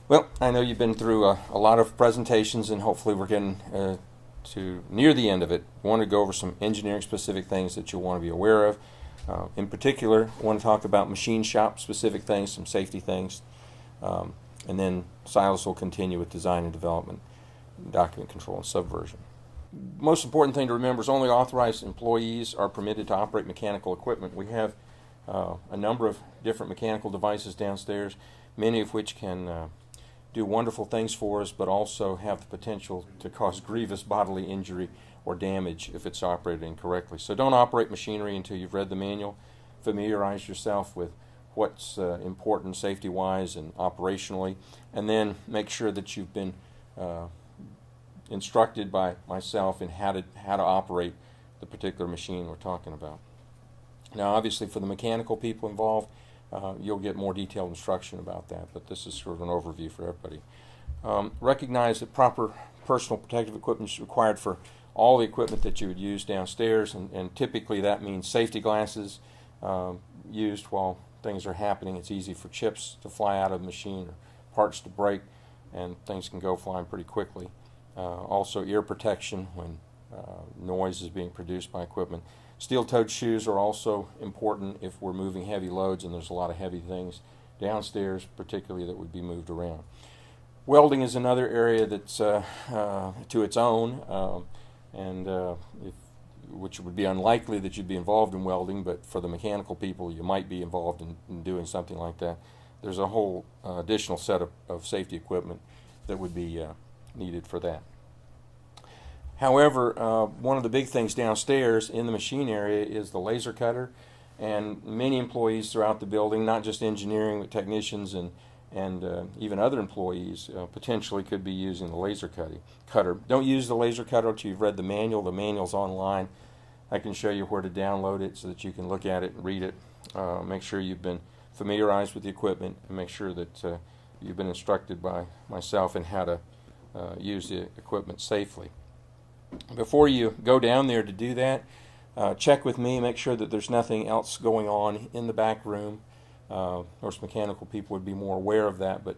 Well, I know you've been through a lot of presentations, and hopefully we're getting to near the end of it. I want to go over some engineering specific things that you'll want to be aware of. In particular, I want to talk about machine shop specific things, some safety things, and then Silas will continue with design and development, document control, and subversion. Most important thing to remember is only authorized employees are permitted to operate mechanical equipment. We have a number of different mechanical devices downstairs, many of which can do wonderful things for us, but also have the potential to cause grievous bodily injury or damage if it's operated incorrectly. So don't operate machinery until you've read the manual. Familiarize yourself with what's important safety-wise and operationally, and then make sure that you've been instructed by myself in how to operate the particular machine we're talking about. Now, obviously, for the mechanical people involved, you'll get more detailed instruction about that, but this is sort of an overview for everybody. Recognize that proper personal protective equipment is required for all the equipment that you would use downstairs, and typically that means safety glasses used while things are happening. It's easy for chips to fly out of the machine or parts to break, and things can go flying pretty quickly. Also ear protection when noise is being produced by equipment. Steel-toed shoes are also important if we're moving heavy loads and there's a lot of heavy things downstairs, particularly that would be moved around. Welding is another area that's to its own, which would be unlikely that you'd be involved in welding, but for the mechanical people you might be involved in doing something like that. There's a whole additional set of safety equipment that would be needed for that. However, one of the big things downstairs in the machine area is the laser cutter, and many employees throughout the building, not just engineering, but technicians and even other employees potentially could be using the laser cutter. Don't use the laser cutter until you've read the manual. The manual's online. I can show you where to download it so that you can look at it and read it. Make sure you've been familiarized with the equipment, and make sure that you've been instructed by myself in how to use the equipment safely. Before you go down there to do that, check with me, make sure that there's nothing else going on in the back room. Of course, mechanical people would be more aware of that, but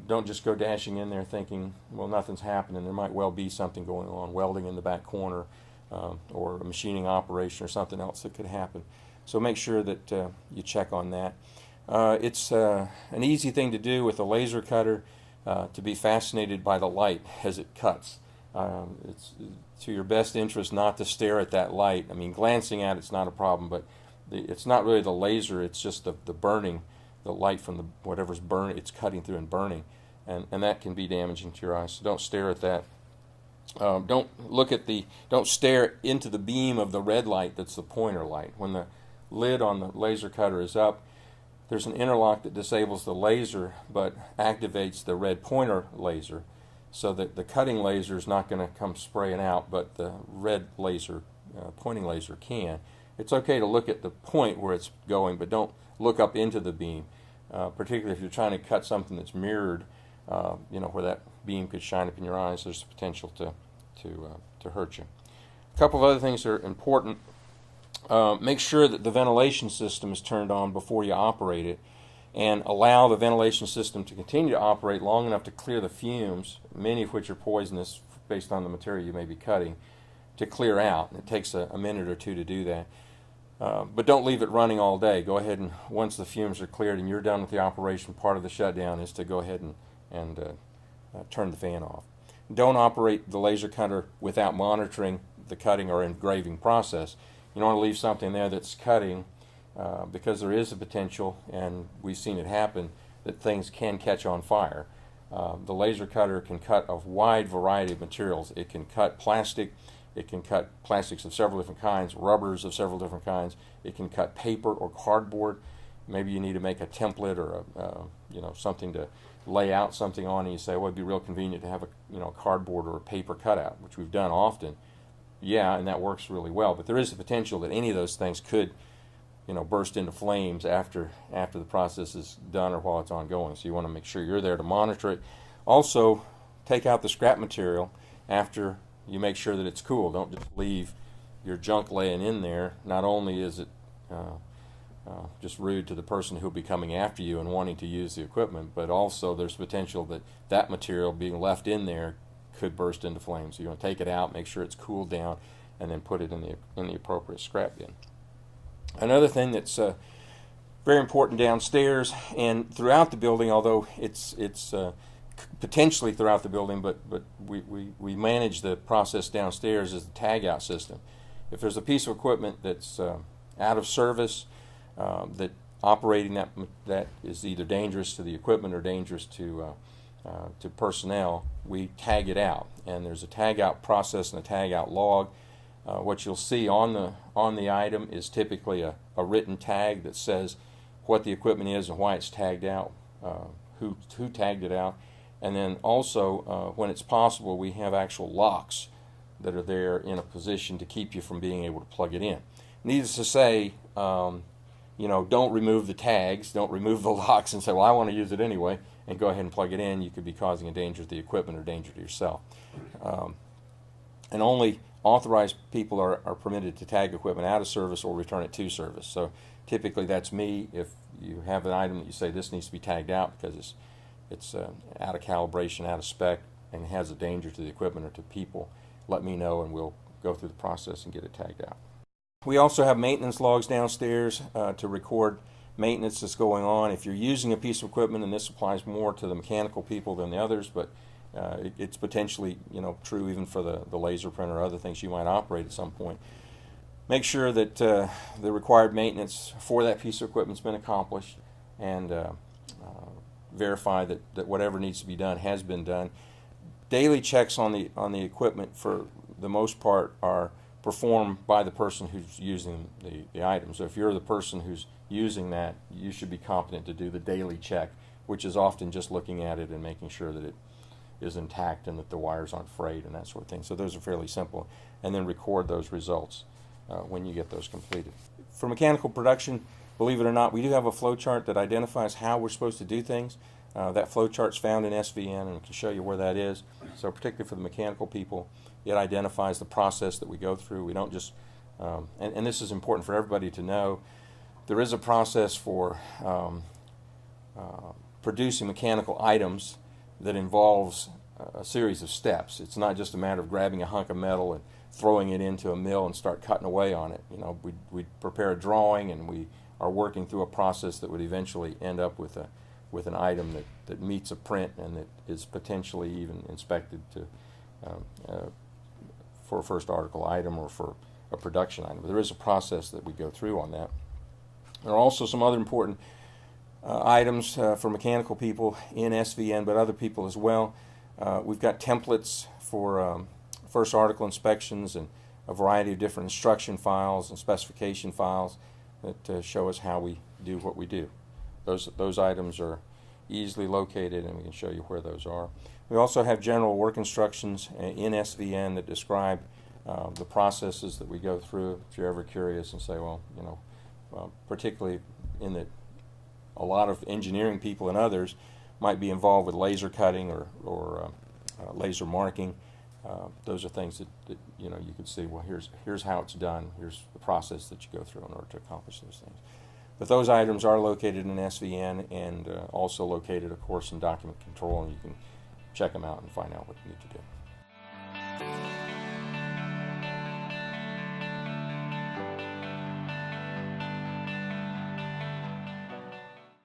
don't just go dashing in there thinking, well, nothing's happening. There might well be something going on, welding in the back corner, or a machining operation or something else that could happen. So make sure that you check on that. It's an easy thing to do with a laser cutter, to be fascinated by the light as it cuts. It's to your best interest not to stare at that light. I mean, glancing at it's not a problem, but it's not really the laser, it's just the burning, the light from whatever's burning, it's cutting through and burning, and that can be damaging to your eyes. So don't stare at that. Don't stare into the beam of the red light that's the pointer light. When the lid on the laser cutter is up, there's an interlock that disables the laser but activates the red pointer laser, so that the cutting laser is not going to come spraying out, but the red laser, pointing laser, can. It's okay to look at the point where it's going, but don't look up into the beam, particularly if you're trying to cut something that's mirrored, where that beam could shine up in your eyes. There's potential to hurt you. A couple of other things that are important. Make sure that the ventilation system is turned on before you operate it, and allow the ventilation system to continue to operate long enough to clear the fumes, many of which are poisonous based on the material you may be cutting, to clear out. It takes a minute or two to do that. But don't leave it running all day. Go ahead and, once the fumes are cleared and you're done with the operation, part of the shutdown is to go ahead and turn the fan off. Don't operate the laser cutter without monitoring the cutting or engraving process. You don't want to leave something there that's cutting, because there is a potential, and we've seen it happen, that things can catch on fire. The laser cutter can cut a wide variety of materials. It can cut plastic. It can cut plastics of several different kinds, rubbers of several different kinds. It can cut paper or cardboard. Maybe you need to make a template or something to lay out something on, and you say, well, it'd be real convenient to have a cardboard or a paper cutout, which we've done often. Yeah, and that works really well. But there is the potential that any of those things could burst into flames after the process is done or while it's ongoing. So you want to make sure you're there to monitor it. Also, take out the scrap material after you make sure that it's cool. Don't just leave your junk laying in there. Not only is it just rude to the person who'll be coming after you and wanting to use the equipment, but also there's potential that that material being left in there could burst into flames. So you want to take it out, make sure it's cooled down, and then put it in the appropriate scrap bin. Another thing that's very important downstairs and throughout the building, although it's potentially throughout the building, but we manage the process downstairs, is the tag out system. If there's a piece of equipment that's out of service, that operating that is either dangerous to the equipment or dangerous to personnel, we tag it out, and there's a tag out process and a tag out log. What you'll see on the item is typically a written tag that says what the equipment is and why it's tagged out, who tagged it out, and then also when it's possible, we have actual locks that are there in a position to keep you from being able to plug it in. Needless to say, don't remove the tags, don't remove the locks and say, well, I want to use it anyway, and go ahead and plug it in. You could be causing a danger to the equipment or danger to yourself. And only authorized people are permitted to tag equipment out of service or return it to service. So typically that's me. If you have an item that you say this needs to be tagged out because it's out of calibration, out of spec, and has a danger to the equipment or to people, let me know and we'll go through the process and get it tagged out. We also have maintenance logs downstairs to record maintenance that's going on. If you're using a piece of equipment, and this applies more to the mechanical people than the others, but it's potentially true even for the laser printer or other things you might operate at some point. Make sure that the required maintenance for that piece of equipment's been accomplished, and verify that whatever needs to be done has been done. Daily checks on the equipment, for the most part, are performed by the person who's using the item. So if you're the person who's using that, you should be competent to do the daily check, which is often just looking at it and making sure that it is intact and that the wires aren't frayed and that sort of thing. So those are fairly simple, and then record those results when you get those completed. For mechanical production, believe it or not, we do have a flow chart that identifies how we're supposed to do things. That flow chart's found in SVN, and we can show you where that is. So particularly for the mechanical people, it identifies the process that we go through. We don't just, and this is important for everybody to know, there is a process for producing mechanical items that involves a series of steps. It's not just a matter of grabbing a hunk of metal and throwing it into a mill and start cutting away on it. We prepare a drawing, and we are working through a process that would eventually end up with an item that meets a print and that is potentially even inspected for a first article item or for a production item. But there is a process that we go through on that. There are also some other important items for mechanical people in SVN, but other people as well. We've got templates for first article inspections and a variety of different instruction files and specification files that show us how we do what we do. Those items are easily located, and we can show you where those are. We also have general work instructions in SVN that describe the processes that we go through. If you're ever curious and say, well, particularly in that a lot of engineering people and others might be involved with laser cutting or laser marking. Those are things that you could see, well, here's how it's done, here's the process that you go through in order to accomplish those things. But those items are located in SVN and also located, of course, in document control, and you can check them out and find out what you need to do.